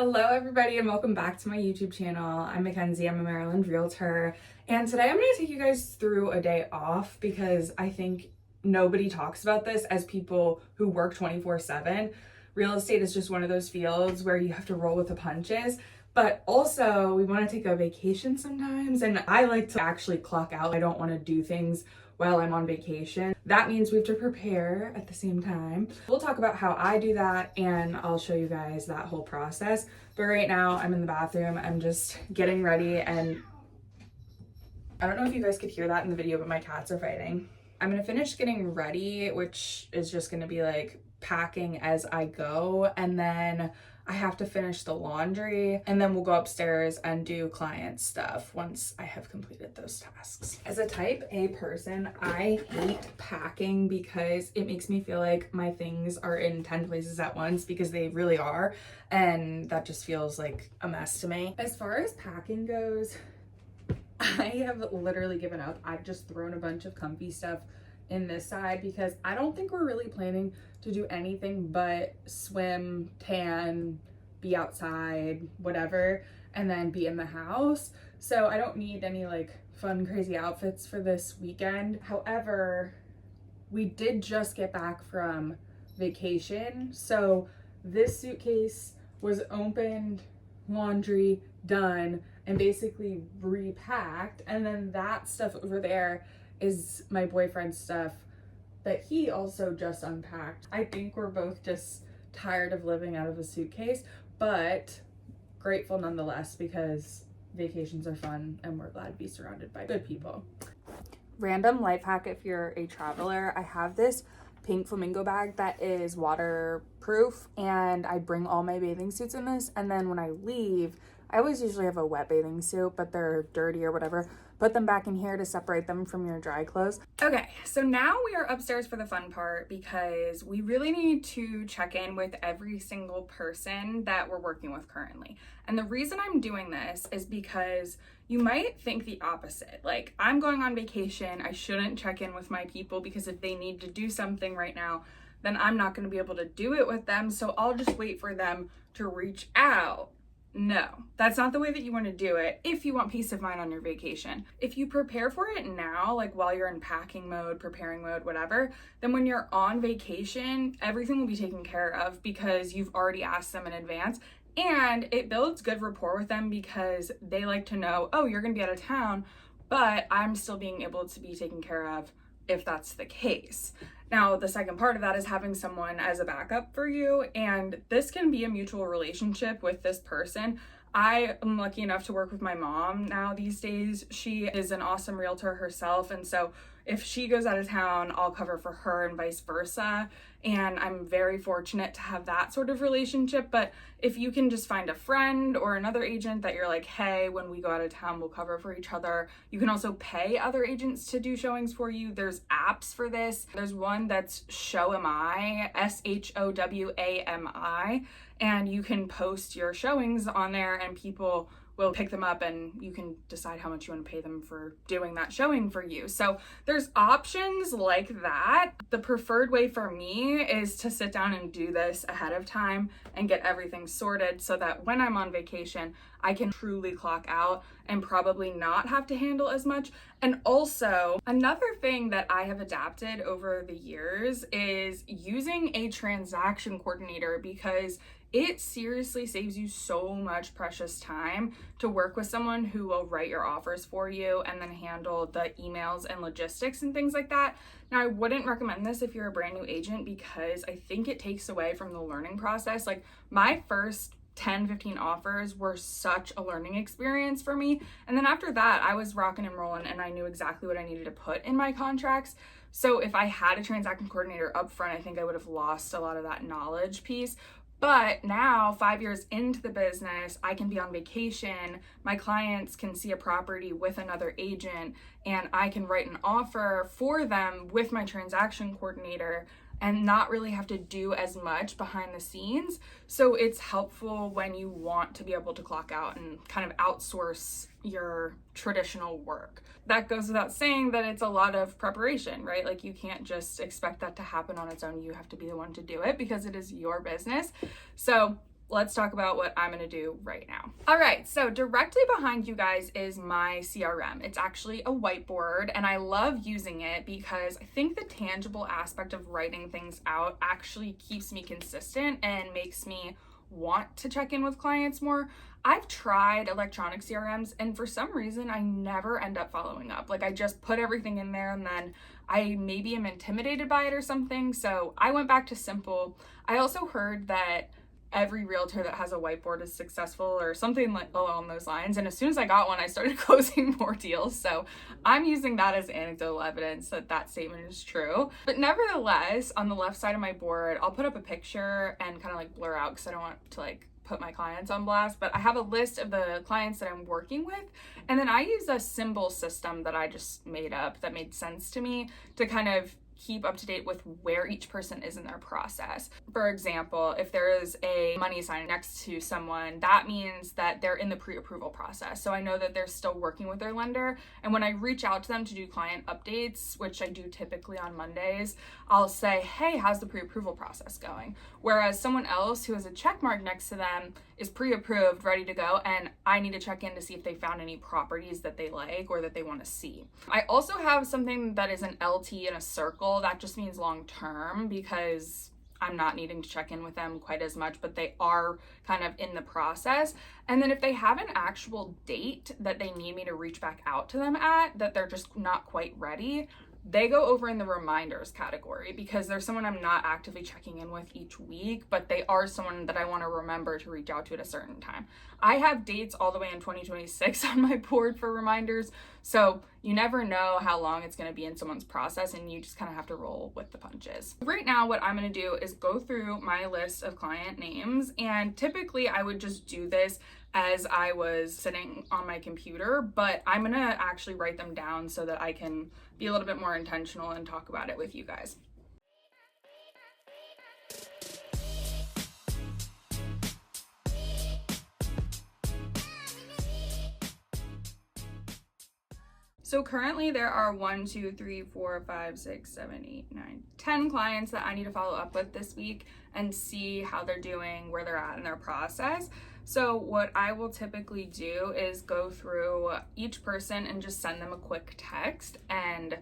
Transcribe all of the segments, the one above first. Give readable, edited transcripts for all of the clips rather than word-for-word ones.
Hello everybody and welcome back to my YouTube channel. I'm Mackenzie, I'm a Maryland realtor, and today I'm going to take you guys through a day off because I think nobody talks about this as people who work 24/7. Real estate is just one of those fields where you have to roll with the punches, but also we want to take a vacation sometimes, and I like to actually clock out. I don't want to do things while I'm on vacation. That means we have to prepare at the same time. We'll talk about how I do that and I'll show you guys that whole process. But right now I'm in the bathroom. I'm just getting ready, and I don't know if you guys could hear that in the video, but my cats are fighting. I'm gonna finish getting ready, which is just gonna be like packing as I go, and then I have to finish the laundry, and then we'll go upstairs and do client stuff once I have completed those tasks. As a type A person, I hate packing because it makes me feel like my things are in 10 places at once, because they really are, and that just feels like a mess to me. As far as packing goes, I have literally given up. I've just thrown a bunch of comfy stuff in this side because I don't think we're really planning to do anything but swim, tan, be outside, whatever, and then be in the house. So I don't need any like fun, crazy outfits for this weekend. However, we did just get back from vacation. So this suitcase was opened, laundry done, and basically repacked. And then that stuff over there is my boyfriend's stuff that he also just unpacked. I think we're both just tired of living out of a suitcase, but grateful nonetheless because vacations are fun and we're glad to be surrounded by good people. Random life hack if you're a traveler, I have this pink flamingo bag that is waterproof, and I bring all my bathing suits in this, and then when I leave, I always usually have a wet bathing suit, but they're dirty or whatever. Put them back in here to separate them from your dry clothes. Okay, so now we are upstairs for the fun part because we really need to check in with every single person that we're working with currently. And the reason I'm doing this is because you might think the opposite. Like, I'm going on vacation, I shouldn't check in with my people because if they need to do something right now, then I'm not going to be able to do it with them, so I'll just wait for them to reach out. No, that's not the way that you want to do it if you want peace of mind on your vacation. If you prepare for it now, like while you're in packing mode, preparing mode, whatever, then when you're on vacation, everything will be taken care of because you've already asked them in advance. And it builds good rapport with them because they like to know, oh, you're going to be out of town, but I'm still being able to be taken care of if that's the case. Now, the second part of that is having someone as a backup for you, and this can be a mutual relationship with this person. I am lucky enough to work with my mom now these days. She is an awesome realtor herself, and so if she goes out of town, I'll cover for her and vice versa. And I'm very fortunate to have that sort of relationship. But if you can just find a friend or another agent that you're like, hey, when we go out of town, we'll cover for each other. You can also pay other agents to do showings for you. There's apps for this. There's one that's Showami, SHOWAMI, and you can post your showings on there and people will pick them up and you can decide how much you want to pay them for doing that showing for you. So there's options like that. The preferred way for me is to sit down and do this ahead of time and get everything sorted so that when I'm on vacation, I can truly clock out and probably not have to handle as much. And also, another thing that I have adapted over the years is using a transaction coordinator because it seriously saves you so much precious time to work with someone who will write your offers for you and then handle the emails and logistics and things like that. Now, I wouldn't recommend this if you're a brand new agent because I think it takes away from the learning process. Like, my first 10-15 offers were such a learning experience for me. And then after that, I was rocking and rolling and I knew exactly what I needed to put in my contracts. So if I had a transaction coordinator up front, I think I would have lost a lot of that knowledge piece. But now, 5 years into the business, I can be on vacation, my clients can see a property with another agent, and I can write an offer for them with my transaction coordinator and not really have to do as much behind the scenes. So it's helpful when you want to be able to clock out and kind of outsource your traditional work. That goes without saying that it's a lot of preparation, right? Like, you can't just expect that to happen on its own. You have to be the one to do it because it is your business. So let's talk about what I'm gonna do right now. All right, so directly behind you guys is my CRM. It's actually a whiteboard, and I love using it because I think the tangible aspect of writing things out actually keeps me consistent and makes me want to check in with clients more. I've tried electronic CRMs, and for some reason I never end up following up. Like, I just put everything in there and then I maybe am intimidated by it or something. So I went back to simple. I also heard that every realtor that has a whiteboard is successful or something like along those lines. And as soon as I got one, I started closing more deals. So I'm using that as anecdotal evidence that that statement is true. But nevertheless, on the left side of my board, I'll put up a picture and kind of like blur out because I don't want to like put my clients on blast, but I have a list of the clients that I'm working with. And then I use a symbol system that I just made up that made sense to me to kind of keep up to date with where each person is in their process. For example, if there is a money sign next to someone, that means that they're in the pre-approval process. So I know that they're still working with their lender. And when I reach out to them to do client updates, which I do typically on Mondays, I'll say, hey, how's the pre-approval process going? Whereas someone else who has a check mark next to them is pre-approved, ready to go, and I need to check in to see if they found any properties that they like or that they want to see. I also have something that is an LT in a circle. That just means long term because I'm not needing to check in with them quite as much, but they are kind of in the process. And then if they have an actual date that they need me to reach back out to them at, that they're just not quite ready, they go over in the reminders category because they're someone I'm not actively checking in with each week, but they are someone that I want to remember to reach out to at a certain time. I have dates all the way in 2026 on my board for reminders, so you never know how long it's going to be in someone's process, and you just kind of have to roll with the punches. Right now, what I'm going to do is go through my list of client names, and typically I would just do this as I was sitting on my computer, but I'm going to actually write them down so that I can be a little bit more intentional and talk about it with you guys. So currently there are 1, 2, 3, 4, 5, 6, 7, 8, 9, 10 clients that I need to follow up with this week and see how they're doing, where they're at in their process. So what I will typically do is go through each person and just send them a quick text and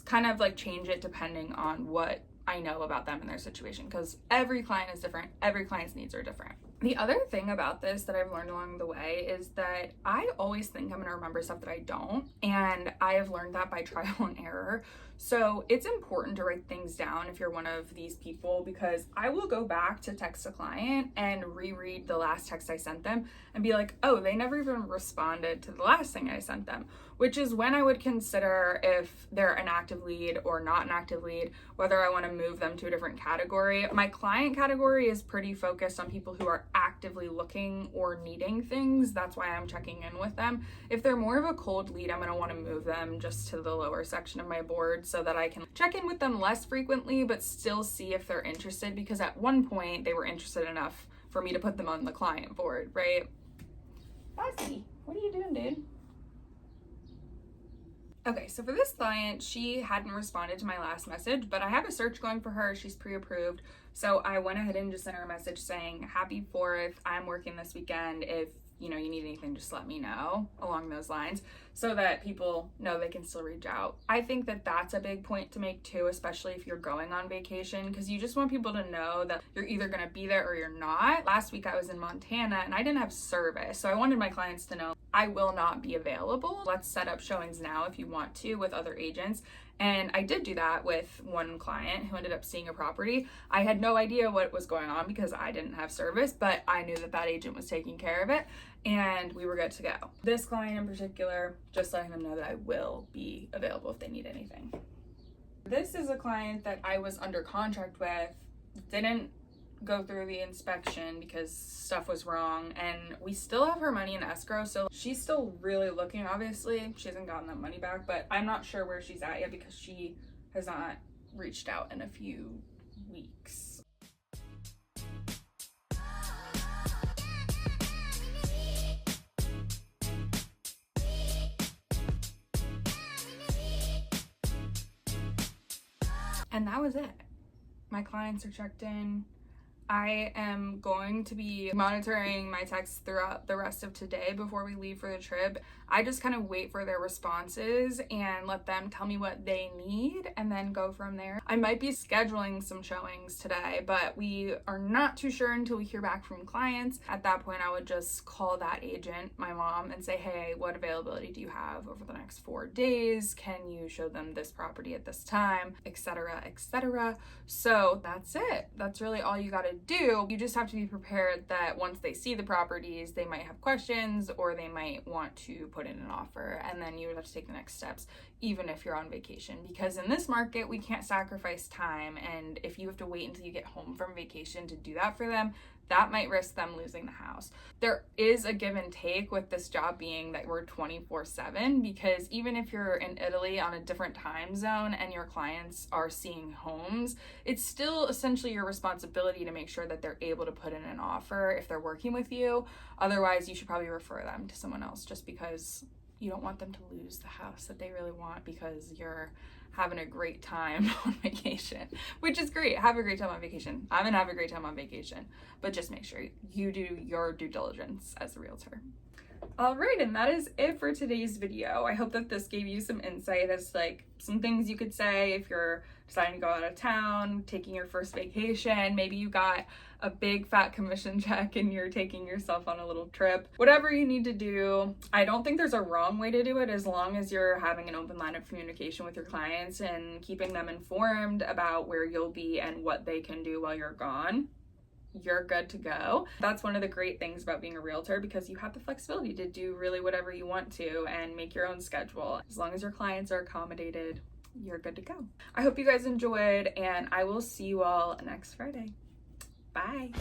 kind of like change it depending on what I know about them and their situation, because every client is different. Every client's needs are different. The other thing about this that I've learned along the way is that I always think I'm gonna remember stuff that I don't, and I have learned that by trial and error. So it's important to write things down if you're one of these people, because I will go back to text a client and reread the last text I sent them and be like, oh, they never even responded to the last thing I sent them, which is when I would consider if they're an active lead or not an active lead, whether I want to move them to a different category. My client category is pretty focused on people who are actively looking or needing things. That's why I'm checking in with them. If they're more of a cold lead, I'm going to want to move them just to the lower section of my board so that I can check in with them less frequently, but still see if they're interested, because at one point they were interested enough for me to put them on the client board, right? Bossy, what are you doing, dude? Okay, so for this client, she hadn't responded to my last message, but I have a search going for her. She's pre-approved. So I went ahead and just sent her a message saying, happy 4th, I'm working this weekend. If you need anything, just let me know, along those lines, so that people know they can still reach out. I think that that's a big point to make too, especially if you're going on vacation, because you just want people to know that you're either going to be there or you're not. Last week I was in Montana and I didn't have service, so I wanted my clients to know I will not be available. Let's set up showings now if you want to with other agents. And I did do that with one client who ended up seeing a property. I had no idea what was going on because I didn't have service, but I knew that that agent was taking care of it and we were good to go. This client in particular, just letting them know that I will be available if they need anything. This is a client that I was under contract with, didn't go through the inspection because stuff was wrong, and we still have her money in escrow, so she's still really looking. Obviously she hasn't gotten that money back, but I'm not sure where she's at yet because she has not reached out in a few weeks. And that was it. My clients are checked in. I am going to be monitoring my texts throughout the rest of today before we leave for the trip. I just kind of wait for their responses and let them tell me what they need and then go from there. I might be scheduling some showings today, but we are not too sure until we hear back from clients. At that point, I would just call that agent, my mom, and say, hey, what availability do you have over the next 4 days? Can you show them this property at this time, etc., etc. So that's it. That's really all you got to do. You just have to be prepared that once they see the properties, they might have questions or they might want to put in an offer, and then you would have to take the next steps even if you're on vacation, because in this market we can't sacrifice time, and if you have to wait until you get home from vacation to do that for them, that might risk them losing the house. There is a give and take with this job being that we're 24/7, because even if you're in Italy on a different time zone and your clients are seeing homes, it's still essentially your responsibility to make sure that they're able to put in an offer if they're working with you. Otherwise, you should probably refer them to someone else, just because you don't want them to lose the house that they really want because you're having a great time on vacation, which is great. Have a great time on vacation. I'm gonna have a great time on vacation, but just make sure you do your due diligence as a realtor. All right, and that is it for today's video. I hope that this gave you some insight as like some things you could say if you're deciding to go out of town, taking your first vacation. Maybe you got a big fat commission check and you're taking yourself on a little trip. Whatever you need to do. I don't think there's a wrong way to do it, as long as you're having an open line of communication with your clients and keeping them informed about where you'll be and what they can do while you're gone. You're good to go. That's one of the great things about being a realtor, because you have the flexibility to do really whatever you want to and make your own schedule. As long as your clients are accommodated, you're good to go. I hope you guys enjoyed, and I will see you all next Friday. Bye.